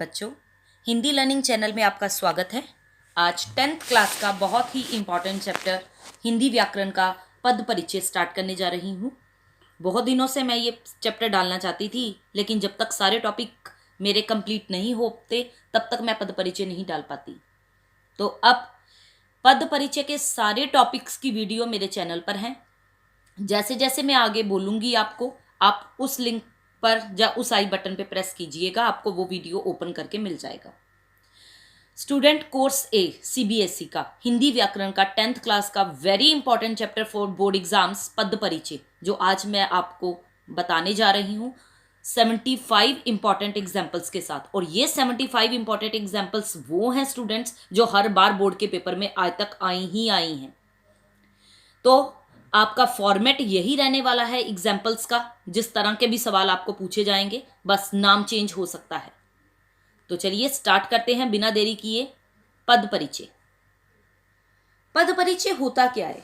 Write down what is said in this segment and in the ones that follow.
बच्चों, Hindi learning channel में आपका स्वागत है। आज 10th क्लास का बहुत ही इम्पॉर्टेंट चैप्टर हिंदी व्याकरण का पद परिचय स्टार्ट करने जा रही हूँ। बहुत दिनों से मैं ये चैप्टर डालना चाहती थी, लेकिन जब तक सारे टॉपिक मेरे कंप्लीट नहीं होते तब तक मैं पद परिचय नहीं डाल पाती। तो अब पद परिचय के सारे टॉपिक्स की वीडियो मेरे चैनल पर हैं। जैसे जैसे मैं आगे बोलूँगी आपको, आप उस लिंक पर या उस आई बटन पे प्रेस कीजिएगा, आपको वो वीडियो ओपन करके मिल जाएगा। स्टूडेंट कोर्स ए सीबीएसई का हिंदी व्याकरण का 10th क्लास का very important chapter for board exams पद परिचय, जो आज मैं आपको बताने जा रही हूँ 75 इंपॉर्टेंट एग्जाम्पल्स के साथ। और ये 75 इंपॉर्टेंट एग्जाम्पल्स वो हैं स्टूडेंट्स जो हर बार बोर्ड के पेपर में आज तक आई हैं। तो आपका फॉर्मेट यही रहने वाला है एग्जाम्पल्स का। जिस तरह के भी सवाल आपको पूछे जाएंगे, बस नाम चेंज हो सकता है। तो चलिए स्टार्ट करते हैं बिना देरी किए। पद परिचय। पद परिचय होता क्या है?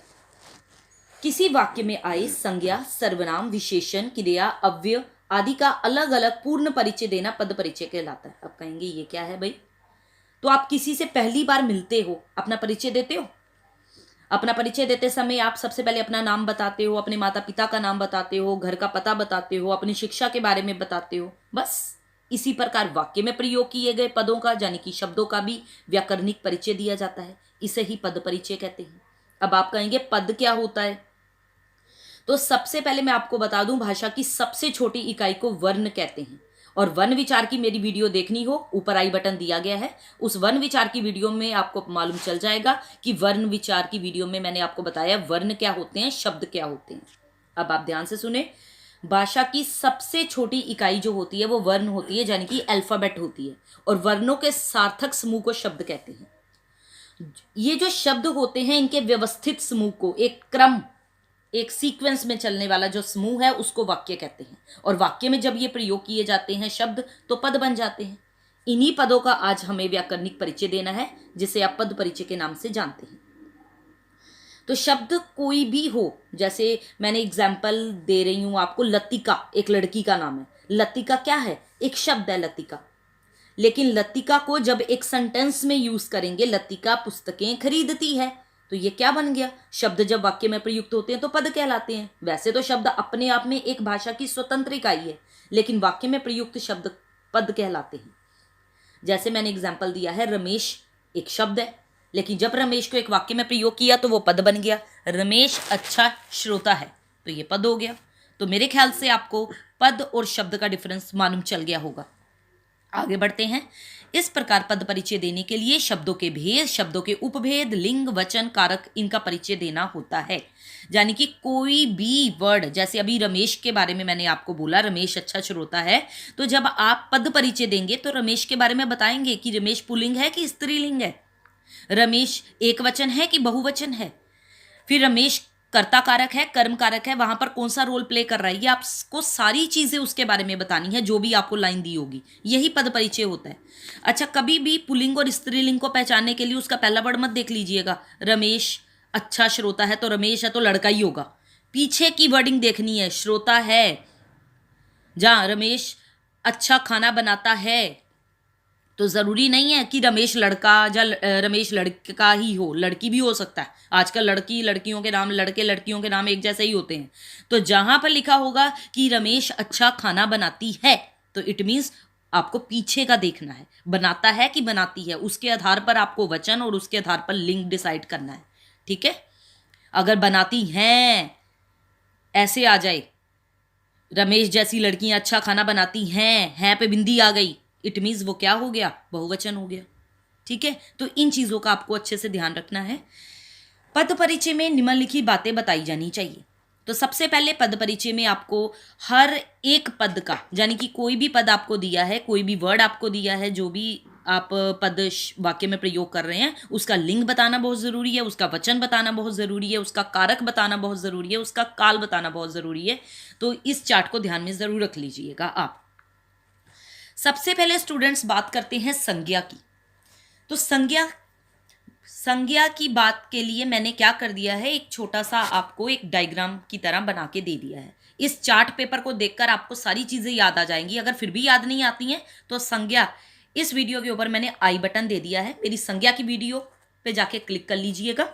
किसी वाक्य में आए संज्ञा, सर्वनाम, विशेषण, क्रिया, अव्यय आदि का अलग अलग पूर्ण परिचय देना पद परिचय कहलाता है। अब कहेंगे ये क्या है भाई? तो आप किसी से पहली बार मिलते हो, अपना परिचय देते हो। अपना परिचय देते समय आप सबसे पहले अपना नाम बताते हो, अपने माता पिता का नाम बताते हो, घर का पता बताते हो, अपनी शिक्षा के बारे में बताते हो। बस इसी प्रकार वाक्य में प्रयोग किए गए पदों का, यानी कि शब्दों का भी व्याकरणिक परिचय दिया जाता है। इसे ही पद परिचय कहते हैं। अब आप कहेंगे पद क्या होता है? तो सबसे पहले मैं आपको बता दूं, भाषा की सबसे छोटी इकाई को वर्ण कहते हैं। और वन विचार की मेरी वीडियो देखनी हो, ऊपर आई बटन दिया गया है, उस वन विचार की वीडियो में आपको मालूम चल जाएगा कि वर्ण विचार की वीडियो में मैंने आपको बताया वर्ण क्या होते हैं, शब्द क्या होते हैं। अब आप ध्यान से सुने। भाषा की सबसे छोटी इकाई जो होती है वो वर्ण होती है, यानी कि अल्फाबेट होती है। और वर्णों के सार्थक समूह को शब्द कहते हैं। ये जो शब्द होते हैं, इनके व्यवस्थित समूह को, एक क्रम, एक सीक्वेंस में चलने वाला जो समूह है, उसको वाक्य कहते हैं। और वाक्य में जब ये प्रयोग किए जाते हैं शब्द, तो पद बन जाते हैं। इन्हीं पदों का आज हमें व्याकरणिक परिचय देना है, जिसे आप पद परिचय के नाम से जानते हैं। तो शब्द कोई भी हो, जैसे मैंने एग्जाम्पल दे रही हूं आपको, लतिका एक लड़की का नाम है। लतिका क्या है? एक शब्द है लतिका। लेकिन लतिका को जब एक सेंटेंस में यूज करेंगे, लतिका पुस्तकें खरीदती है, तो ये क्या बन गया? शब्द जब वाक्य में प्रयुक्त होते हैं तो पद कहलाते हैं। वैसे तो शब्द अपने आप में एक भाषा की स्वतंत्र इकाई है, लेकिन वाक्य में प्रयुक्त शब्द पद कहलाते हैं। जैसे मैंने एग्जाम्पल दिया है, रमेश एक शब्द है, लेकिन जब रमेश को एक वाक्य में प्रयोग किया तो वो पद बन गया। रमेश अच्छा श्रोता है, तो ये पद हो गया। तो मेरे ख्याल से आपको पद और शब्द का डिफरेंस मालूम चल गया होगा। आगे बढ़ते हैं। इस प्रकार पद परिचय देने के लिए शब्दों के भेद, शब्दों के उपभेद, लिंग, वचन, कारक, इनका परिचय देना होता है। यानी कि कोई भी वर्ड, जैसे अभी रमेश के बारे में मैंने आपको बोला, रमेश अच्छा श्रोता है, तो जब आप पद परिचय देंगे तो रमेश के बारे में बताएंगे कि रमेश पुल्लिंग है कि स्त्रीलिंग है, रमेश एक वचन है कि बहुवचन है, फिर रमेश कर्ता कारक है, कर्म कारक है, वहां पर कौन सा रोल प्ले कर रहा है, ये आपको सारी चीजें उसके बारे में बतानी है, जो भी आपको लाइन दी होगी। यही पद परिचय होता है। अच्छा, कभी भी पुल्लिंग और स्त्रीलिंग को पहचानने के लिए उसका पहला वर्ड मत देख लीजिएगा। रमेश अच्छा श्रोता है, तो रमेश है तो लड़का ही होगा। पीछे की वर्डिंग देखनी है। श्रोता है, जहां रमेश अच्छा खाना बनाता है, तो जरूरी नहीं है कि रमेश लड़का या रमेश लड़का ही हो, लड़की भी हो सकता है। आजकल लड़की लड़कियों के नाम, लड़के लड़कियों के नाम एक जैसे ही होते हैं। तो जहां पर लिखा होगा कि रमेश अच्छा खाना बनाती है, तो इट मीन्स आपको पीछे का देखना है, बनाता है कि बनाती है। उसके आधार पर आपको वचन और उसके आधार पर लिंग डिसाइड करना है। ठीक है? अगर बनाती हैं ऐसे आ जाए, रमेश जैसी लड़कियां अच्छा खाना बनाती हैं, है पे बिंदी आ गई, इट मीन्स वो क्या हो गया? बहुवचन हो गया। ठीक है? तो इन चीजों का आपको अच्छे से ध्यान रखना है। पद परिचय में निम्नलिखित बातें बताई जानी चाहिए। तो सबसे पहले पद परिचय में आपको हर एक पद का, यानी कि कोई भी पद आपको दिया है, कोई भी वर्ड आपको दिया है, जो भी आप पद वाक्य में प्रयोग कर रहे हैं, उसका लिंग बताना बहुत जरूरी है, उसका वचन बताना बहुत जरूरी है, उसका कारक बताना बहुत जरूरी है, उसका काल बताना बहुत जरूरी है। तो इस चार्ट को ध्यान में जरूर रख लीजिएगा आप। सबसे पहले स्टूडेंट्स बात करते हैं संज्ञा की। तो संज्ञा की बात के लिए मैंने क्या कर दिया है, एक छोटा सा आपको एक डायग्राम की तरह बना के दे दिया है। इस चार्ट पेपर को देखकर आपको सारी चीजें याद आ जाएंगी। अगर फिर भी याद नहीं आती हैं तो संज्ञा इस वीडियो के ऊपर मैंने आई बटन दे दिया है, मेरी संज्ञा की वीडियो पे जाके क्लिक कर लीजिएगा।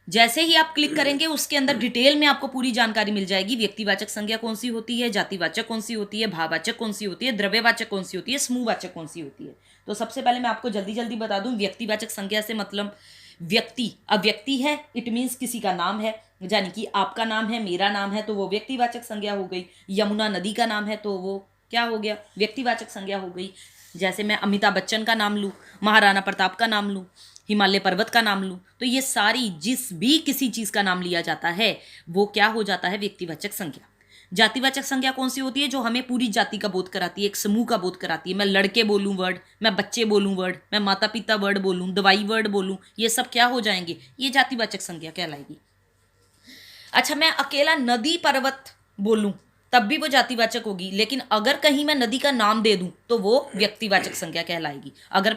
जैसे ही आप क्लिक करेंगे उसके अंदर डिटेल में आपको पूरी जानकारी मिल जाएगी। व्यक्तिवाचक संज्ञा कौन सी होती है, जातिवाचक कौन सी होती है, भाववाचक कौन सी होती है, द्रव्यवाचक कौन सी होती है, समूहवाचक कौन सी होती है। तो सबसे पहले मैं आपको जल्दी जल्दी बता दूं, व्यक्तिवाचक संज्ञा से मतलब व्यक्ति, अब व्यक्ति है इट मीन्स किसी का नाम है, यानी कि आपका नाम है, मेरा नाम है, तो वो व्यक्तिवाचक संज्ञा हो गई। यमुना नदी का नाम है तो वो क्या हो गया, व्यक्तिवाचक संज्ञा हो गई। जैसे मैं अमिताभ बच्चन का नाम लूँ, महाराणा प्रताप का नाम लूँ, हिमालय पर्वत का नाम लूँ, तो ये सारी जिस भी किसी चीज़ का नाम लिया जाता है वो क्या हो जाता है, व्यक्तिवाचक संज्ञा। जातिवाचक संज्ञा कौन सी होती है, जो हमें पूरी जाति का बोध कराती है, एक समूह का बोध कराती है। मैं लड़के बोलूं वर्ड, मैं बच्चे बोलूं वर्ड, मैं माता पिता वर्ड बोलूं, दवाई वर्ड बोलूं, ये सब क्या हो जाएंगे, ये जातिवाचक संज्ञा कहलाएगी। अच्छा, मैं अकेला नदी पर्वत बोलूं तब भी वो जातिवाचक होगी, लेकिन अगर कहीं मैं नदी का नाम दे दूं तो वो व्यक्तिवाचक संज्ञा कहलाएगी। अगर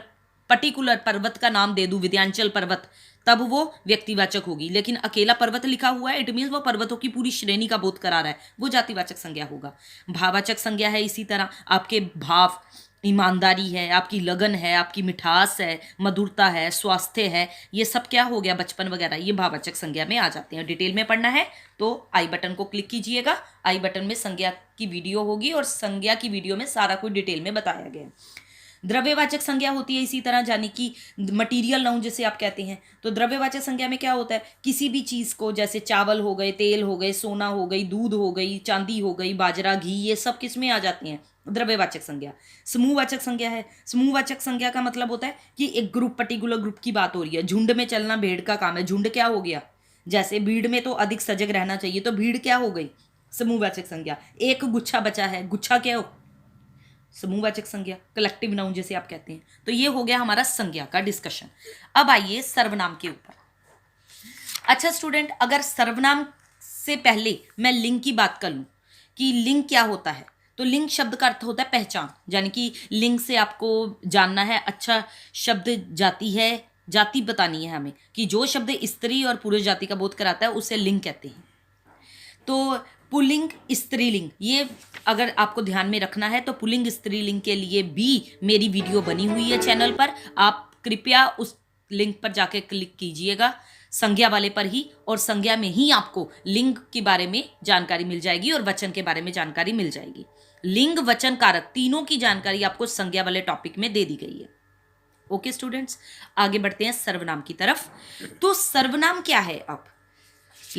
पर्टिकुलर पर्वत का नाम दे दूं, विंध्याचल पर्वत, तब वो व्यक्तिवाचक होगी। लेकिन अकेला पर्वत लिखा हुआ है इट मीन्स वो पर्वतों की पूरी श्रेणी का बोध करा रहा है, वो जातिवाचक संज्ञा होगा। भाववाचक संज्ञा है इसी तरह, आपके भाव, ईमानदारी है, आपकी लगन है, आपकी मिठास है, मधुरता है, स्वास्थ्य है, ये सब क्या हो गया, बचपन वगैरह, ये भाववाचक संज्ञा में आ जाते हैं। डिटेल में पढ़ना है तो आई बटन को क्लिक कीजिएगा। आई बटन में संज्ञा की वीडियो होगी और संज्ञा की वीडियो में सारा कुछ डिटेल में बताया गया है। द्रव्यवाचक संज्ञा होती है इसी तरह, यानी कि मटीरियल नाउन जिसे आप कहते हैं। तो द्रव्यवाचक संज्ञा में क्या होता है, किसी भी चीज़ को, जैसे चावल हो गए, तेल हो गए, सोना हो गई, दूध हो गई, चांदी हो गई, बाजरा, घी, ये सब किस में आ जाती हैं, द्रव्यवाचक संज्ञा। समूहवाचक संज्ञा है, समूहवाचक संज्ञा का मतलब होता है कि एक ग्रुप, पर्टिकुलर ग्रुप की बात हो रही है। झुंड में चलना भेड़ का काम है, झुंड क्या हो गया, जैसे भीड़ में तो अधिक सजग रहना चाहिए, तो भीड़ क्या हो गई, समूहवाचक संज्ञा। एक गुच्छा बचा है, गुच्छा क्या हो, समूहवाचक संज्ञा, कलेक्टिव नाउन जिसे आप कहते हैं। तो ये हो गया हमारा संज्ञा का डिस्कशन। अब आइए सर्वनाम के ऊपर। अच्छा स्टूडेंट, अगर सर्वनाम से पहले मैं लिंग की बात कर लूं कि लिंग क्या होता है, तो लिंग शब्द का अर्थ होता है पहचान, यानी कि लिंग से आपको जानना है, अच्छा शब्द जाति है, जाति बतानी है हमें कि जो शब्द स्त्री और पुरुष जाति का बोध कराता है उसे लिंग कहते हैं। तो पुल्लिंग, स्त्रीलिंग, ये अगर आपको ध्यान में रखना है तो पुल्लिंग स्त्रीलिंग के लिए भी मेरी वीडियो बनी हुई है चैनल पर, आप कृपया उस लिंक पर जाके क्लिक कीजिएगा, संज्ञा वाले पर ही, और संज्ञा में ही आपको लिंग के बारे में जानकारी मिल जाएगी और वचन के बारे में जानकारी मिल जाएगी। लिंग, वचन, कारक तीनों की जानकारी आपको संज्ञा वाले टॉपिक में दे दी गई है। ओके स्टूडेंट्स, आगे बढ़ते हैं सर्वनाम की तरफ। तो सर्वनाम क्या है, अब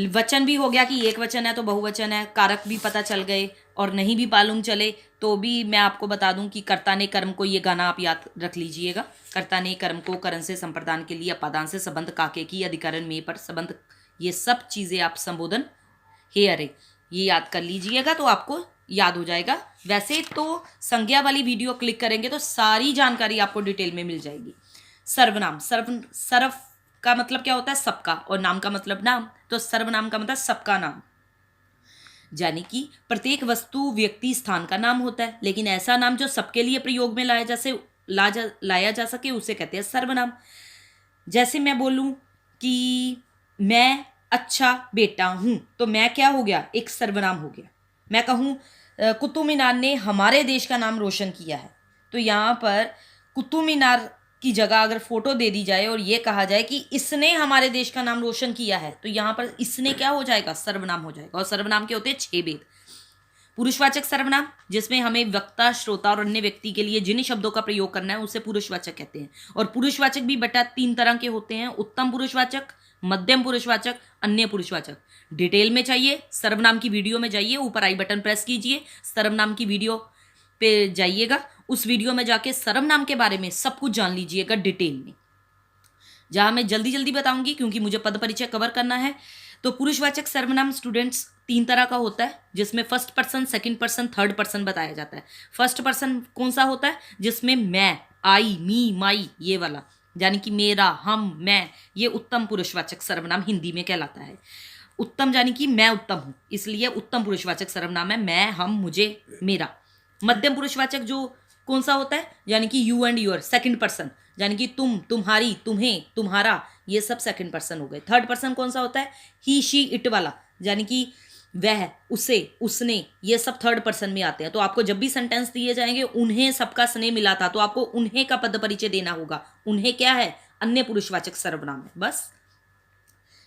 वचन भी हो गया कि एक वचन है तो बहुवचन है, कारक भी पता चल गए, और नहीं भी मालूम चले तो भी मैं आपको बता दूं कि कर्ता ने कर्म को, ये गाना आप याद रख लीजिएगा, कर्ता ने कर्म को करण से संप्रदान के लिए अपादान से संबंध काके की अधिकरण में पर संबंध, ये सब चीज़ें आप संबोधन हे अरे ये याद कर लीजिएगा तो आपको याद हो जाएगा। वैसे तो संज्ञा वाली वीडियो क्लिक करेंगे तो सारी जानकारी आपको डिटेल में मिल जाएगी। सर्वनाम, सर्व का मतलब क्या होता है, सबका, और नाम का मतलब नाम, तो सर्वनाम का मतलब सबका नाम, यानी कि प्रत्येक वस्तु, व्यक्ति, स्थान का नाम होता है, लेकिन ऐसा नाम जो सबके लिए प्रयोग में लाया जा सके उसे कहते हैं सर्वनाम। जैसे मैं बोलूं कि मैं अच्छा बेटा हूं, तो मैं क्या हो गया, एक सर्वनाम हो गया। मैं कहूं कुतुब मीनार ने हमारे देश का नाम रोशन किया है, तो यहाँ पर कुतुब मीनार की जगह अगर फोटो दे दी जाए और ये कहा जाए कि इसने हमारे देश का नाम रोशन किया है, तो यहाँ पर इसने क्या हो जाएगा, सर्वनाम हो जाएगा। और सर्वनाम के होते हैं 6 भेद। पुरुषवाचक सर्वनाम, जिसमें हमें वक्ता, श्रोता और अन्य व्यक्ति के लिए जिन शब्दों का प्रयोग करना है उसे पुरुषवाचक कहते हैं। और पुरुषवाचक भी बटा 3 तरह के होते हैं, उत्तम पुरुषवाचक, मध्यम पुरुषवाचक, अन्य पुरुषवाचक। डिटेल में चाहिए सर्वनाम की वीडियो में जाइए, ऊपर आई बटन प्रेस कीजिए, सर्वनाम की वीडियो पे जाइएगा, उस वीडियो में जाके सर्वनाम के बारे में सब कुछ जान लीजिएगा डिटेल में, जहां मैं जल्दी जल्दी बताऊंगी क्योंकि मुझे पद परिचय कवर करना है। तो पुरुषवाचक सर्वनाम स्टूडेंट्स 3 तरह का होता है, जिसमें first person, second person, third person बताया जाता है। फर्स्ट पर्सन कौन सा होता है, जिसमें मैं, आई, मी, माई, ये वाला, यानी कि मेरा, हम, मैं, ये उत्तम पुरुषवाचक सर्वनाम हिंदी में कहलाता है। उत्तम यानी कि मैं उत्तम हूं, इसलिए उत्तम पुरुषवाचक सर्वनाम है मैं, हम, मुझे, मेरा। मध्यम पुरुषवाचक जो कौन सा होता है, यानी कि you and your, second person, यानी कि तुम, तुम्हारी, तुम्हें, तुम्हारा, ये सब सेकंड पर्सन हो गए। थर्ड पर्सन कौन सा होता है, ही, शी, इट वाला, यानी कि वह, उसे, उसने, ये सब थर्ड पर्सन में आते हैं। तो आपको जब भी सेंटेंस दिए जाएंगे उन्हें सबका स्नेह मिला था, तो आपको उन्हें का पद परिचय देना होगा। उन्हें क्या है? अन्य पुरुषवाचक सर्वनाम है। बस।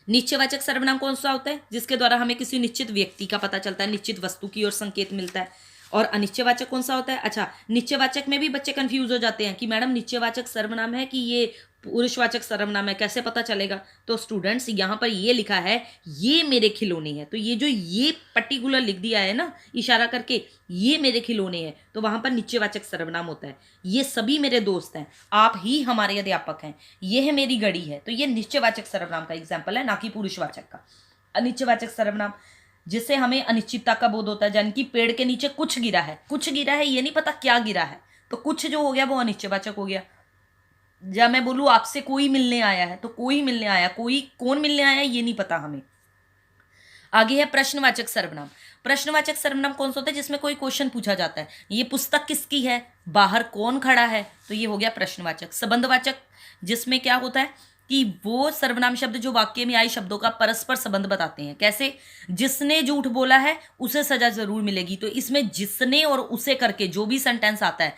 निश्चयवाचक सर्वनाम कौन सा होता है? जिसके द्वारा हमें किसी निश्चित व्यक्ति का पता चलता है, निश्चित वस्तु की ओर संकेत मिलता है। और अनिश्चयवाचक कौन सा होता है? अच्छा, निश्चयवाचक में भी बच्चे कंफ्यूज हो जाते हैं कि मैडम निश्चयवाचक सर्वनाम है कि ये पुरुषवाचक सर्वनाम है, कैसे पता चलेगा? तो स्टूडेंट्स यहाँ पर ये लिखा है ये मेरे खिलौने हैं, तो ये जो ये पर्टिकुलर लिख दिया है ना इशारा करके, ये मेरे खिलौने हैं, तो वहां पर निश्चयवाचक सर्वनाम होता है। ये सभी मेरे दोस्त हैं, आप ही हमारे अध्यापक हैं, ये है मेरी घड़ी है, तो ये निश्चयवाचक सर्वनाम का एग्जाम्पल है, ना कि पुरुषवाचक का। अनिश्चयवाचक सर्वनाम जिससे हमें अनिश्चितता का बोध होता है, यानी कि पेड़ के नीचे कुछ गिरा है, कुछ गिरा है, ये नहीं पता क्या गिरा है, तो कुछ जो हो गया वो अनिश्चयवाचक हो गया। जब मैं बोलूं आपसे कोई मिलने आया है, तो कोई मिलने आया, कोई कौन मिलने आया ये नहीं पता हमें। आगे है प्रश्नवाचक सर्वनाम। प्रश्नवाचक सर्वनाम कौन सा होता है? जिसमें कोई क्वेश्चन पूछा जाता है, ये पुस्तक किसकी है, बाहर कौन खड़ा है, तो ये हो गया प्रश्नवाचक। संबंधवाचक, जिसमें क्या होता है कि वो सर्वनाम शब्द जो वाक्य में आए शब्दों का परस्पर संबंध बताते हैं। कैसे? जिसने झूठ बोला है उसे सजा जरूर मिलेगी, तो इसमें जिसने और उसे करके जो भी सेंटेंस आता है,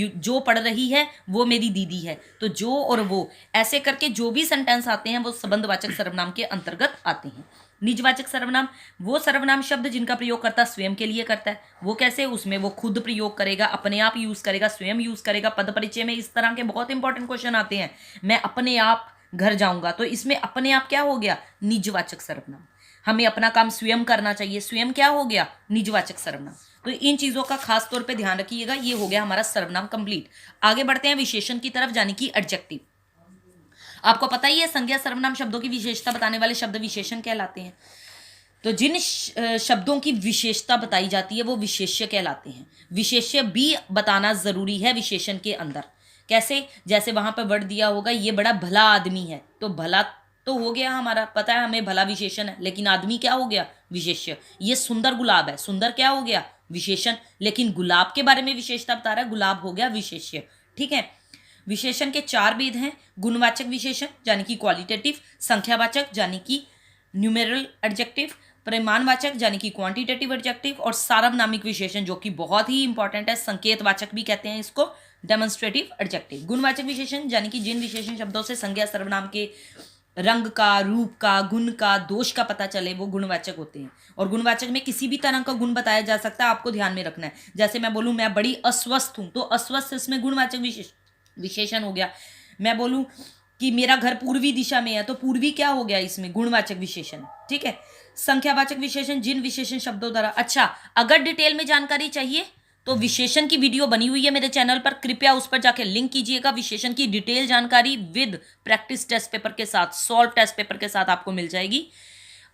जो पढ़ रही है वो मेरी दीदी है, तो जो और वो ऐसे करके जो भी सेंटेंस आते हैं वो संबंधवाचक सर्वनाम के अंतर्गत आते हैं। निजवाचक सर्वनाम वो सर्वनाम शब्द जिनका प्रयोग करता स्वयं के लिए करता है। वो कैसे? उसमें वो खुद प्रयोग करेगा, अपने आप यूज करेगा, स्वयं यूज करेगा। पद परिचय में इस तरह के बहुत इंपॉर्टेंट क्वेश्चन आते हैं। मैं अपने आप घर जाऊंगा, तो इसमें अपने आप क्या हो गया? निजवाचक सर्वनाम। हमें अपना काम स्वयं करना चाहिए, स्वयं क्या हो गया? निजवाचक सर्वनाम। तो इन चीजों का खास तौर पे ध्यान रखिएगा। ये हो गया हमारा सर्वनाम कंप्लीट। आगे बढ़ते हैं विशेषण की तरफ, यानी कि एडजेक्टिव। आपको पता ही है संज्ञा सर्वनाम शब्दों की विशेषता बताने वाले शब्द विशेषण कहलाते हैं। तो जिन शब्दों की विशेषता बताई जाती है वो विशेष्य कहलाते हैं। विशेष्य भी बताना जरूरी है विशेषण के अंदर। कैसे? जैसे वहां पर वर्ड दिया होगा ये बड़ा भला आदमी है, तो भला तो हो गया हमारा, पता है हमें भला विशेषण है, लेकिन आदमी क्या हो गया? विशेष्य। ये सुंदर गुलाब है, सुंदर क्या हो गया? विशेषण। लेकिन गुलाब के बारे में विशेषता बता रहा है, गुलाब हो गया विशेष्य। ठीक है। विशेषण के चार भेद हैं। गुणवाचक विशेषण यानी कि क्वालिटेटिव, संख्यावाचक यानी कि न्यूमेरल एडजेक्टिव, परिमाणवाचक यानी कि क्वांटिटेटिव एडजेक्टिव, और सार्वनामिक विशेषण जो कि बहुत ही इंपॉर्टेंट है, संकेतवाचक भी कहते हैं इसको, डेमोन्स्ट्रेटिव एडजेक्टिव। गुणवाचक विशेषण यानी कि जिन विशेषण शब्दों से संज्ञा सर्वनाम के रंग का, रूप का, गुण का, दोष का पता चले वो गुणवाचक होते हैं। और गुणवाचक में किसी भी तरह का गुण बताया जा सकता है, आपको ध्यान में रखना है। जैसे मैं बोलूं मैं बड़ी अस्वस्थ हूं, तो अस्वस्थ इसमें गुणवाचक विशेषण हो गया। मैं बोलूं कि मेरा घर पूर्वी दिशा में है, तो पूर्वी क्या हो गया? इसमें गुणवाचक विशेषण। ठीक है। संख्यावाचक विशेषण जिन विशेषण शब्दों द्वारा। अच्छा, अगर डिटेल में जानकारी चाहिए तो विशेषण की वीडियो बनी हुई है मेरे चैनल पर, कृपया उस पर जाके लिंक कीजिएगा। विशेषण की डिटेल जानकारी विद प्रैक्टिस टेस्ट पेपर के साथ, सॉल्व टेस्ट पेपर के साथ आपको मिल जाएगी।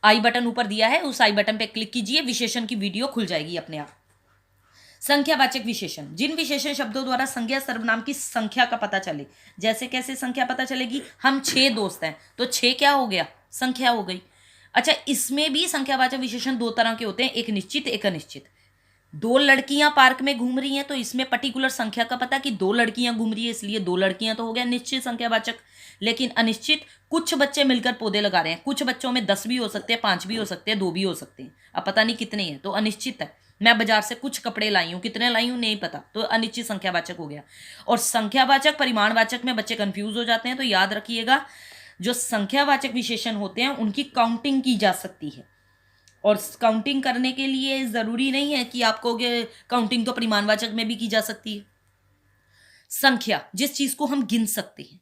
आई बटन ऊपर दिया है, उस आई बटन पे क्लिक कीजिए, विशेषण की वीडियो खुल जाएगी अपने आप। संख्यावाचक विशेषण जिन विशेषण शब्दों द्वारा संज्ञा सर्वनाम की संख्या का पता चले। जैसे कैसे संख्या पता चलेगी? हम 6 दोस्त हैं, तो 6 क्या हो गया? संख्या हो गई। अच्छा, इसमें भी संख्यावाचक विशेषण दो तरह के होते हैं, एक निश्चित एक अनिश्चित। 2 लड़कियां पार्क में घूम रही हैं, तो इसमें पर्टिकुलर संख्या का पता कि 2 लड़कियां घूम रही है, इसलिए 2 लड़कियां, तो हो गया निश्चित संख्यावाचक। लेकिन अनिश्चित, कुछ बच्चे मिलकर पौधे लगा रहे हैं, कुछ बच्चों में 10 भी हो सकते हैं, 5 भी हो सकते हैं, 2 भी हो सकते हैं, अब पता नहीं कितने हैं, तो अनिश्चित है। मैं बाजार से कुछ कपड़े लाई हूं, कितने लाई हूं नहीं पता, तो अनिश्चित संख्यावाचक हो गया। और संख्यावाचक परिमाणवाचक में बच्चे कंफ्यूज हो जाते हैं, तो याद रखिएगा जो संख्यावाचक विशेषण होते हैं उनकी काउंटिंग की जा सकती है। और काउंटिंग करने के लिए जरूरी नहीं है कि आपको काउंटिंग तो परिमाणवाचक में भी की जा सकती है। संख्या जिस चीज को हम गिन सकते हैं,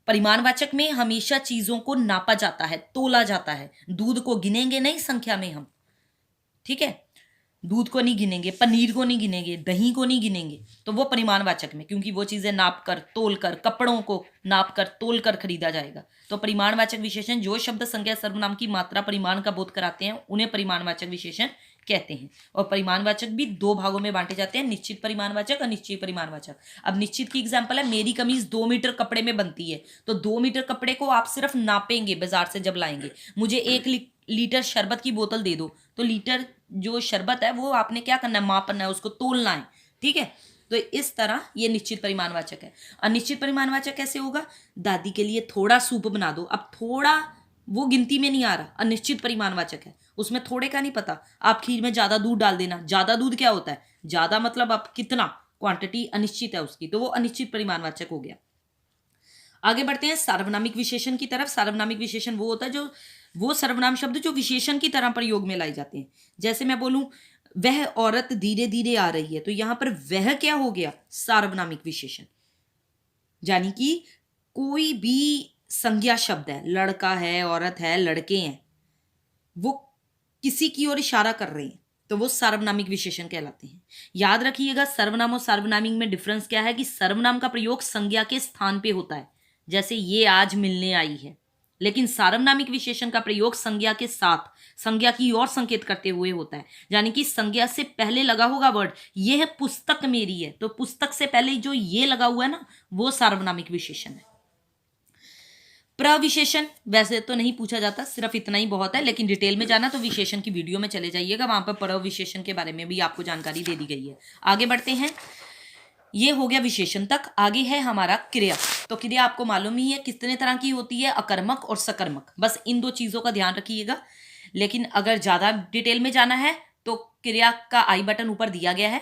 परिमाणवाचक में हमेशा चीजों को नापा जाता है, तोला जाता है। दूध को गिनेंगे नहीं संख्या में हम, ठीक है, दूध को नहीं गिनेंगे, पनीर को नहीं गिनेंगे, दही को नहीं गिनेंगे, तो वो परिमाणवाचक में, क्योंकि वो चीजें नाप कर तोल कर, कपड़ों को नाप कर तोल कर खरीदा जाएगा। तो परिमाणवाचक विशेषण जो शब्द संज्ञा सर्वनाम की मात्रा परिमाण का बोध कराते हैं उन्हें परिमाणवाचक विशेषण कहते हैं। और परिमाणवाचक भी 2 भागों में बांटे जाते हैं, निश्चित परिमाणवाचक, अनिश्चित परिमाणवाचक। अब निश्चित की एग्जांपल है, मेरी कमीज 2 मीटर कपड़े में बनती है, तो 2 मीटर कपड़े को आप सिर्फ नापेंगे बाजार से जब लाएंगे। मुझे 1 लीटर शरबत की बोतल दे दो, तो लीटर जो शरबत है वो आपने क्या करना है? मापना है, उसको तोलना है। ठीक है। तो इस तरह ये निश्चित परिमाणवाचक है। अनिश्चित परिमाणवाचक कैसे होगा? दादी के लिए थोड़ा सूप बना दो। अब थोड़ा वो गिनती में नहीं आ रहा, अनिश्चित परिमाणवाचक है, उसमें थोड़े का नहीं पता। आप खीर में ज्यादा दूध डाल देना, ज्यादा दूध क्या होता है, ज्यादा मतलब आप कितना, क्वांटिटी अनिश्चित है उसकी, तो वो अनिश्चित परिमाणवाचक हो गया। आगे बढ़ते हैं सार्वनामिक विशेषण की तरफ। सार्वनामिक विशेषण वो होता है जो वो सर्वनाम शब्द जो विशेषण की तरह प्रयोग में लाए जाते हैं। जैसे मैं बोलूं वह औरत धीरे धीरे आ रही है, तो यहां पर वह क्या हो गया, सार्वनामिक विशेषण। यानी कि कोई भी संज्ञा शब्द है, लड़का है, औरत है, लड़के हैं, वो किसी की ओर इशारा कर रहे हैं, तो वो सार्वनामिक विशेषण कहलाते हैं। याद रखिएगा सर्वनाम और सार्वनामिक में डिफरेंस क्या है कि सर्वनाम का प्रयोग संज्ञा के स्थान पे होता है, जैसे ये आज मिलने आई है, लेकिन सार्वनामिक विशेषण का प्रयोग संज्ञा के साथ संज्ञा की ओर संकेत करते हुए होता है। यानी कि संज्ञा से पहले लगा होगा वर्ड, यह पुस्तक मेरी है, तो पुस्तक से पहले जो ये लगा हुआ है ना, वो सार्वनामिक विशेषण है। प्रविशेषण वैसे तो नहीं पूछा जाता, सिर्फ इतना ही बहुत है, लेकिन डिटेल में जाना तो विशेषण की वीडियो में चले जाइएगा, वहां पर प्रविशेषण के बारे में भी आपको जानकारी दे दी गई है। आगे बढ़ते हैं, ये हो गया विशेषण तक। आगे है हमारा क्रिया। तो क्रिया आपको मालूम ही है कितने तरह की होती है, अकर्मक और सकर्मक, बस इन दो चीजों का ध्यान रखिएगा। लेकिन अगर ज्यादा डिटेल में जाना है तो क्रिया का आई बटन ऊपर दिया गया है,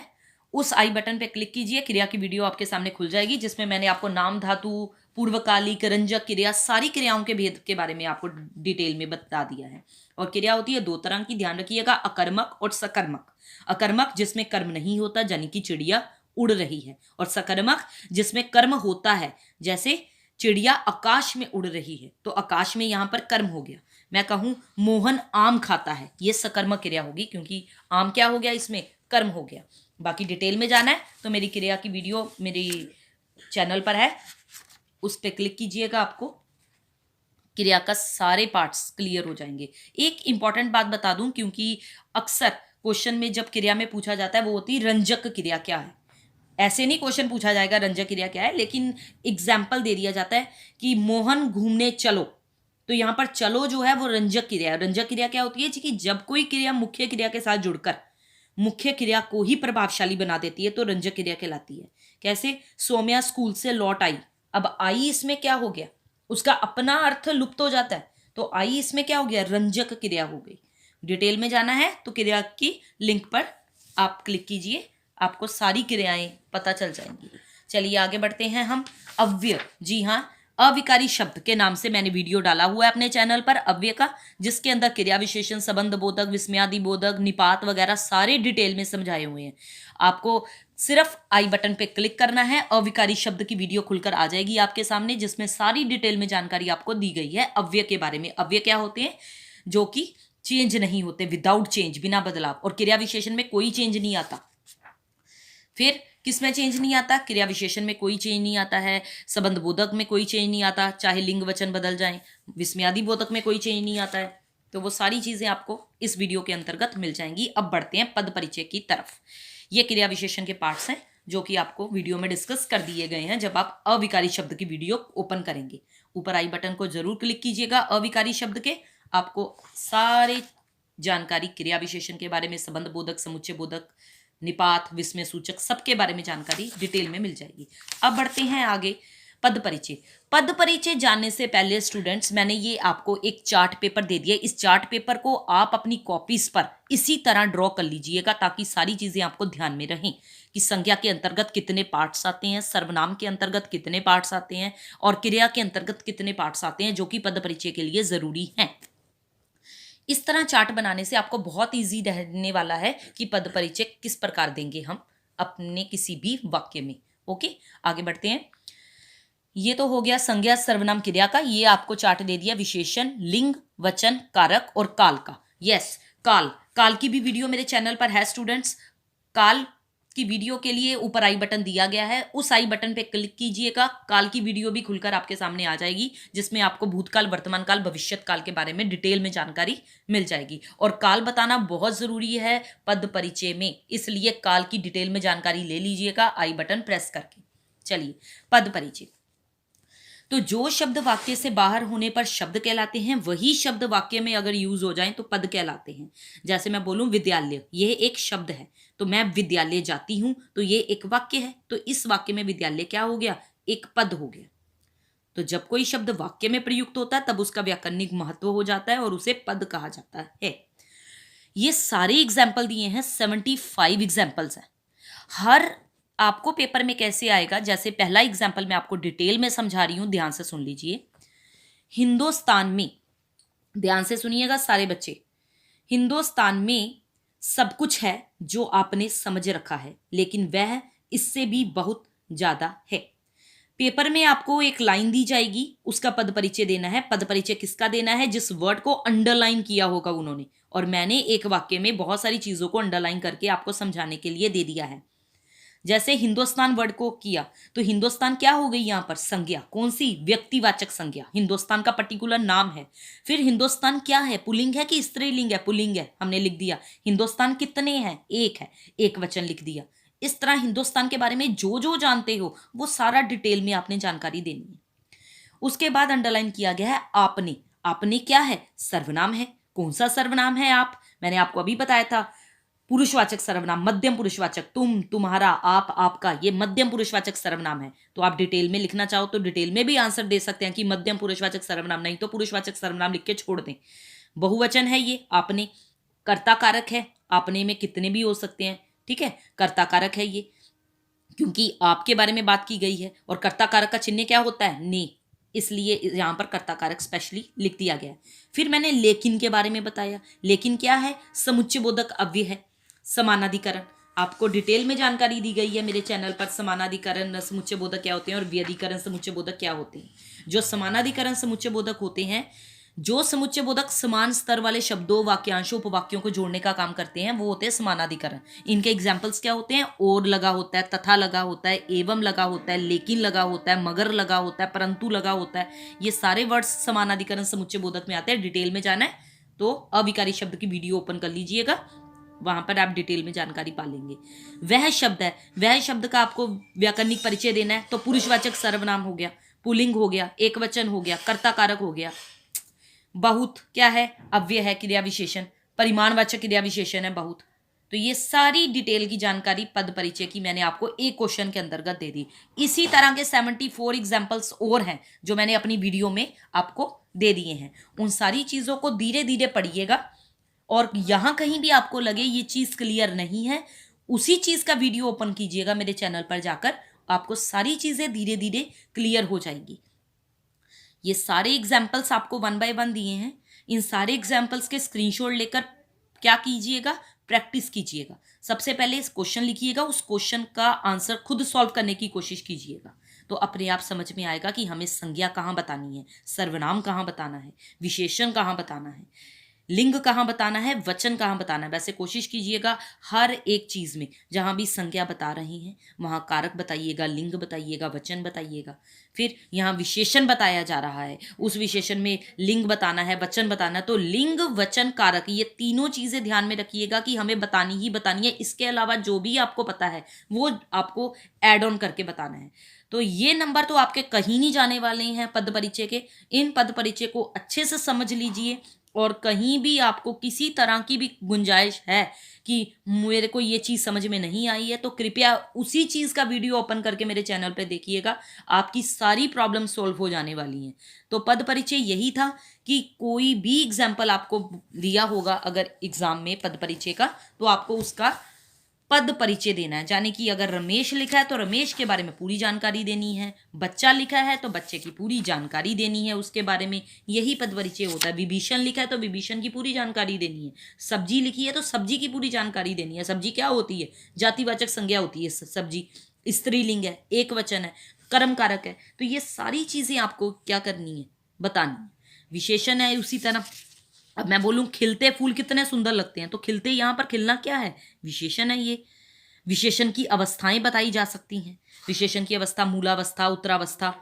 उस आई बटन पे क्लिक कीजिए, क्रिया की वीडियो आपके सामने खुल जाएगी, जिसमें मैंने आपको नाम धातु, पूर्वकालिक, रंजक क्रिया, सारी क्रियाओं के भेद के बारे में आपको डिटेल में बता दिया है। और क्रिया होती है दो तरह की, ध्यान रखिएगा, अकर्मक और सकर्मक। अकर्मक जिसमें कर्म नहीं होता, यानी कि चिड़िया उड़ रही है, और सकर्मक जिसमें कर्म होता है, जैसे चिड़िया आकाश में उड़ रही है, तो आकाश में यहां पर कर्म हो गया। मैं कहूं मोहन आम खाता है, ये सकर्मक क्रिया होगी, क्योंकि आम क्या हो गया, इसमें कर्म हो गया। बाकी डिटेल में जाना है तो मेरी क्रिया की वीडियो मेरी चैनल पर है, उस पर क्लिक कीजिएगा, आपको क्रिया का सारे पार्ट्स क्लियर हो जाएंगे। एक इंपॉर्टेंट बात बता दूं, क्योंकि अक्सर क्वेश्चन में जब क्रिया में पूछा जाता है वो होती है रंजक क्रिया क्या है। ऐसे नहीं क्वेश्चन पूछा जाएगा रंजक क्रिया क्या है, लेकिन एग्जाम्पल दे दिया जाता है कि मोहन घूमने चलो, तो यहाँ पर चलो जो है वो रंजक क्रिया है। रंजक क्रिया क्या होती है कि जब कोई क्रिया मुख्य क्रिया के साथ जुड़कर मुख्य क्रिया को ही प्रभावशाली बना देती है, तो रंजक क्रिया कहलाती है। कैसे, सौम्या स्कूल से लौट आई, अब आई इसमें क्या हो गया, उसका अपना अर्थ लुप्त हो जाता है, तो आई इसमें क्या हो गया, रंजक क्रिया हो गई। डिटेल में जाना है तो क्रिया की लिंक पर आप क्लिक कीजिए, आपको सारी क्रियाएं पता चल जाएंगी। चलिए आगे बढ़ते हैं हम। अव्यय, जी हाँ, अविकारी शब्द के नाम से मैंने वीडियो डाला हुआ है अपने चैनल पर अव्यय का, जिसके अंदर क्रिया विशेषण, संबंध बोधक, विस्मयादि बोधक, निपात वगैरह सारे डिटेल में समझाए हुए हैं। आपको सिर्फ आई बटन पे क्लिक करना है, अविकारी शब्द की वीडियो खुलकर आ जाएगी आपके सामने, जिसमें सारी डिटेल में जानकारी आपको दी गई है अव्यय के बारे में। अव्यय क्या होते हैं, जो कि चेंज नहीं होते, विदाउट चेंज, बिना बदलाव। और क्रिया विशेषण में कोई चेंज नहीं आता। फिर किसमें चेंज नहीं आता, क्रिया विशेषण में कोई चेंज नहीं आता है, संबंध बोधक में कोई चेंज नहीं आता, चाहे लिंग वचन बदल जाएं, विस्मयादि बोधक में कोई चेंज नहीं आता है। तो वो सारी चीजें आपको इस वीडियो के अंतर्गत मिल जाएंगी। अब बढ़ते हैं पद परिचय की तरफ। ये क्रिया विशेषण के पार्ट्स हैं जो कि आपको वीडियो में डिस्कस कर दिए गए हैं जब आप अविकारी शब्द की वीडियो ओपन करेंगे। ऊपर आई बटन को जरूर क्लिक कीजिएगा अविकारी शब्द के, आपको सारे जानकारी क्रिया विशेषण के बारे में, संबंध बोधक, समुच्चय बोधक, निपात, विस्मय सूचक, सबके बारे में जानकारी डिटेल में मिल जाएगी। अब बढ़ते हैं आगे, पद परिचय। पद परिचय जानने से पहले स्टूडेंट्स, मैंने ये आपको एक चार्ट पेपर दे दिया, इस चार्ट पेपर को आप अपनी कॉपीज पर इसी तरह ड्रॉ कर लीजिएगा, ताकि सारी चीजें आपको ध्यान में रहें कि संज्ञा के अंतर्गत कितने पार्ट्स आते हैं, सर्वनाम के अंतर्गत कितने पार्ट्स आते हैं, और क्रिया के अंतर्गत कितने पार्ट्स आते हैं, जो कि पद परिचय के लिए जरूरी हैं। इस तरह चार्ट बनाने से आपको बहुत इजी रहने वाला है कि पद परिचय किस प्रकार देंगे हम अपने किसी भी वाक्य में। ओके, आगे बढ़ते हैं। ये तो हो गया संज्ञा, सर्वनाम, क्रिया का। ये आपको चार्ट दे दिया विशेषण, लिंग, वचन, कारक और काल का। यस, काल की भी वीडियो मेरे चैनल पर है स्टूडेंट्स। काल की वीडियो के लिए ऊपर आई बटन दिया गया है, उस आई बटन पे क्लिक कीजिएगा, काल की वीडियो भी खुलकर आपके सामने आ जाएगी, जिसमें आपको भूतकाल, वर्तमान काल, भविष्यत काल के बारे में डिटेल में जानकारी मिल जाएगी। और काल बताना बहुत जरूरी है पद परिचय में, इसलिए काल की डिटेल में जानकारी ले लीजिएगा आई बटन प्रेस करके। चलिए, पद परिचय। तो जो शब्द वाक्य से बाहर होने पर शब्द कहलाते हैं, वही शब्द वाक्य में अगर यूज हो जाएं तो पद कहलाते हैं। जैसे मैं बोलूं विद्यालय, यह एक शब्द है, तो मैं विद्यालय जाती हूं, तो ये एक वाक्य है, तो इस वाक्य में विद्यालय क्या हो गया, एक पद हो गया। तो जब कोई शब्द वाक्य में प्रयुक्त होता है तब उसका व्याकरणिक महत्व हो जाता है और उसे पद कहा जाता है। ये सारे एग्जाम्पल दिए हैं, 75 एग्जाम्पल्स हैं। हर आपको पेपर में कैसे आएगा, जैसे पहला एग्जाम्पल मैं आपको डिटेल में समझा रही हूं, ध्यान से सुन लीजिए। हिंदुस्तान में, ध्यान से सुनिएगा सारे बच्चे, हिंदुस्तान में सब कुछ है जो आपने समझ रखा है, लेकिन वह इससे भी बहुत ज्यादा है। पेपर में आपको एक लाइन दी जाएगी, उसका पद परिचय देना है। पद परिचय किसका देना है? जिस वर्ड को अंडरलाइन किया होगा उन्होंने, और मैंने एक वाक्य में बहुत सारी चीजों को अंडरलाइन करके आपको समझाने के लिए दे दिया है। जैसे हिंदुस्तान वर्ड को किया तो हिंदुस्तान क्या हो गई यहां पर? संज्ञा। कौन सी? व्यक्तिवाचक संज्ञा। हिंदुस्तान का पर्टिकुलर नाम है। फिर हिंदुस्तान क्या है? पुल्लिंग है कि स्त्रीलिंग है? पुल्लिंग है, हमने लिख दिया। हिंदुस्तान कितने हैं? एक है, एक वचन लिख दिया। इस तरह हिंदुस्तान के बारे में जो जो जानते हो वो सारा डिटेल में आपने जानकारी देनी है। उसके बाद अंडरलाइन किया गया है आपने। आपने क्या है? सर्वनाम है। कौन सा सर्वनाम है आप? मैंने आपको अभी बताया था, पुरुषवाचक सर्वनाम, मध्यम पुरुषवाचक, तुम, तुम्हारा, आप, आपका, ये मध्यम पुरुषवाचक सर्वनाम है। तो आप डिटेल में लिखना चाहो तो डिटेल में भी आंसर दे सकते हैं कि मध्यम पुरुषवाचक सर्वनाम, नहीं तो पुरुषवाचक सर्वनाम लिख के छोड़ दें। बहुवचन है ये आपने। कर्ता कारक है, आपने में कितने भी हो सकते हैं, ठीक है। कर्ता कारक है ये, क्योंकि आपके बारे में बात की गई है, और कर्ता कारक का चिन्ह क्या होता है? ने, इसलिए यहां पर कर्ता कारक स्पेशली लिख दिया गया है। फिर मैंने लेकिन के बारे में बताया। लेकिन क्या है? समुच्चय बोधक अव्यय है। समानाधिकरण, आपको डिटेल में जानकारी दी गई है मेरे चैनल पर। समानाधिकरण समुच्चय बोधक क्या होते हैं और व्यधिकरण समुच्चय बोधक क्या होते हैं। जो समानाधिकरण समुच्चय बोधक होते हैं, जो समुच्चय बोधक समान स्तर वाले शब्दों, वाक्यांशों, उपवाक्यों को जोड़ने का काम करते हैं, वो होते हैं समानाधिकरण। इनके एग्जाम्पल्स क्या होते हैं? और लगा होता है, तथा लगा होता है, एवं लगा होता है, लेकिन लगा होता है, मगर लगा होता है, परंतु लगा होता है। ये सारे वर्ड्स समानाधिकरण समुच्चय बोधक में आते हैं। डिटेल में जाना है तो अविकारी शब्द की वीडियो ओपन कर लीजिएगा, वहां पर आप डिटेल में जानकारी पा लेंगे। वह शब्द है, वह शब्द का आपको व्याकरणिक परिचय देना है। तो पुरुषवाचक सर्वनाम हो गया, पुल्लिंग हो गया, एक वचन हो गया, कर्ता कारक हो गया। बहुत क्या है? अव्यय है, क्रिया विशेषण, परिमाणवाचक क्रिया विशेषण है बहुत। तो ये सारी डिटेल की जानकारी पद परिचय की मैंने आपको एक क्वेश्चन के अंतर्गत दे दी। इसी तरह के 74 एग्जाम्पल्स और हैं जो मैंने अपनी वीडियो में आपको दे दिए हैं। उन सारी चीजों को धीरे धीरे पढ़िएगा, और यहां कहीं भी आपको लगे ये चीज क्लियर नहीं है, उसी चीज का वीडियो ओपन कीजिएगा मेरे चैनल पर जाकर, आपको सारी चीजें धीरे धीरे क्लियर हो जाएंगी। ये सारे एग्जाम्पल्स आपको 1 बाय 1 दिए हैं। इन सारे एग्जाम्पल्स के स्क्रीनशॉट लेकर क्या कीजिएगा? प्रैक्टिस कीजिएगा। सबसे पहले इस क्वेश्चन लिखिएगा, उस क्वेश्चन का आंसर खुद सॉल्व करने की कोशिश कीजिएगा, तो अपने आप समझ में आएगा कि हमें संज्ञा कहाँ बतानी है, सर्वनाम कहाँ बताना है, विशेषण कहाँ बताना है, लिंग कहाँ बताना है, वचन कहाँ बताना है। वैसे कोशिश कीजिएगा हर एक चीज में जहां भी संज्ञा बता रहे हैं वहां कारक बताइएगा, लिंग बताइएगा, वचन बताइएगा। फिर यहाँ विशेषण बताया जा रहा है, उस विशेषण में लिंग बताना है, वचन बताना है, तो लिंग, वचन, कारक, ये तीनों चीजें ध्यान में रखिएगा कि हमें बतानी ही बतानी है। इसके अलावा जो भी आपको पता है वो आपको एड ऑन करके बताना है। तो ये नंबर तो आपके कहीं नहीं जाने वाले हैं पद परिचय के। इन पद परिचय को अच्छे से समझ लीजिए, और कहीं भी आपको किसी तरह की भी गुंजाइश है कि मेरे को ये चीज़ समझ में नहीं आई है, तो कृपया उसी चीज़ का वीडियो ओपन करके मेरे चैनल पे देखिएगा, आपकी सारी प्रॉब्लम सॉल्व हो जाने वाली हैं। तो पद परिचय यही था कि कोई भी एग्जाम्पल आपको दिया होगा अगर एग्जाम में पद परिचय का, तो आपको उसका पद परिचय देना है। यानी कि अगर रमेश लिखा है तो रमेश के बारे में पूरी जानकारी देनी है, बच्चा लिखा है तो बच्चे की पूरी जानकारी देनी है उसके बारे में, यही पद परिचय होता है। विभीषण लिखा है तो विभीषण की पूरी जानकारी देनी है, सब्जी लिखी है तो सब्जी की पूरी जानकारी देनी है। सब्जी क्या होती है? जातिवाचक संज्ञा होती है सब्जी, स्त्रीलिंग है, एक वचन है, कर्म कारक है। तो ये सारी चीजें आपको क्या करनी है? बतानी है। विशेषण है उसी तरह। अब मैं बोलूं खिलते फूल कितने सुंदर लगते हैं, तो खिलते यहां पर खिलना क्या है? विशेषण है ये। विशेषण की अवस्थाएं बताई जा सकती हैं। विशेषण की अवस्था मूलावस्था, उत्तरावस्था,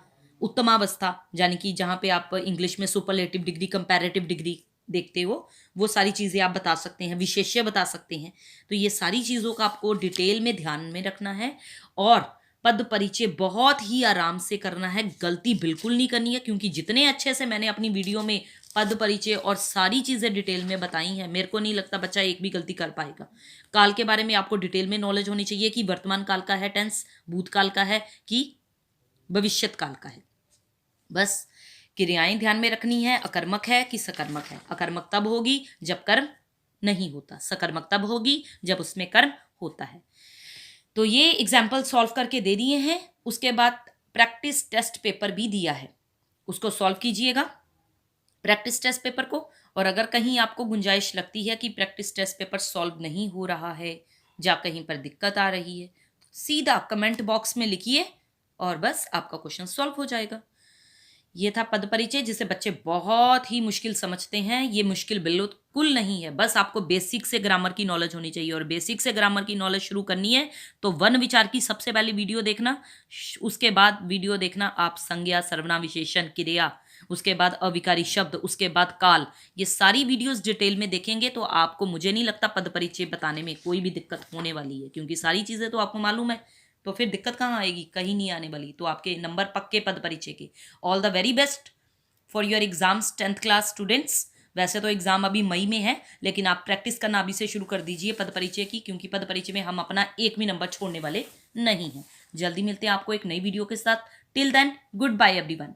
उत्तमावस्था, यानी कि जहां पे आप इंग्लिश में सुपरलेटिव डिग्री, कंपैरेटिव डिग्री देखते हो, वो सारी चीजें आप बता सकते हैं, विशेष्य बता सकते हैं। तो ये सारी चीजों का आपको डिटेल में ध्यान में रखना है, और पद परिचय बहुत ही आराम से करना है, गलती बिल्कुल नहीं करनी है, क्योंकि जितने अच्छे से मैंने अपनी वीडियो में पद परिचय और सारी चीजें डिटेल में बताई हैं, मेरे को नहीं लगता बच्चा एक भी गलती कर पाएगा। काल के बारे में आपको डिटेल में नॉलेज होनी चाहिए कि वर्तमान काल का है टेंस, भूतकाल का है कि भविष्यत काल का है। बस क्रियाएं ध्यान में रखनी है, अकर्मक है कि सकर्मक है। अकर्मक तब होगी जब कर्म नहीं होता, सकर्मक तब होगी जब उसमें कर्म होता है। तो ये एग्जाम्पल सॉल्व करके दे दिए हैं। उसके बाद प्रैक्टिस टेस्ट पेपर भी दिया है, उसको सॉल्व कीजिएगा प्रैक्टिस टेस्ट पेपर को। और अगर कहीं आपको गुंजाइश लगती है कि प्रैक्टिस टेस्ट पेपर सॉल्व नहीं हो रहा है या कहीं पर दिक्कत आ रही है, सीधा कमेंट बॉक्स में लिखिए और बस आपका क्वेश्चन सॉल्व हो जाएगा। ये था पद परिचय, जिसे बच्चे बहुत ही मुश्किल समझते हैं। ये मुश्किल बिल्कुल नहीं है, बस आपको बेसिक से ग्रामर की नॉलेज होनी चाहिए। और बेसिक से ग्रामर की नॉलेज शुरू करनी है तो वन विचार की सबसे पहले वीडियो देखना, उसके बाद वीडियो देखना आप संज्ञा, सर्वनाम, विशेषण, क्रिया, उसके बाद अविकारी शब्द, उसके बाद काल। ये सारी वीडियोस डिटेल में देखेंगे तो आपको, मुझे नहीं लगता पद परिचय बताने में कोई भी दिक्कत होने वाली है, क्योंकि सारी चीज़ें तो आपको मालूम है। तो फिर दिक्कत कहाँ आएगी, कहीं नहीं आने वाली। तो आपके नंबर पक्के पद परिचय के। All the very best for your exams 10th class students. वैसे तो एग्जाम अभी मई में है, लेकिन आप प्रैक्टिस करना अभी से शुरू कर दीजिए पद परिचय की, क्योंकि पद परिचय में हम अपना एक भी नंबर छोड़ने वाले नहीं हैं। जल्दी मिलते हैं आपको एक नई वीडियो के साथ। Till then, good bye everyone.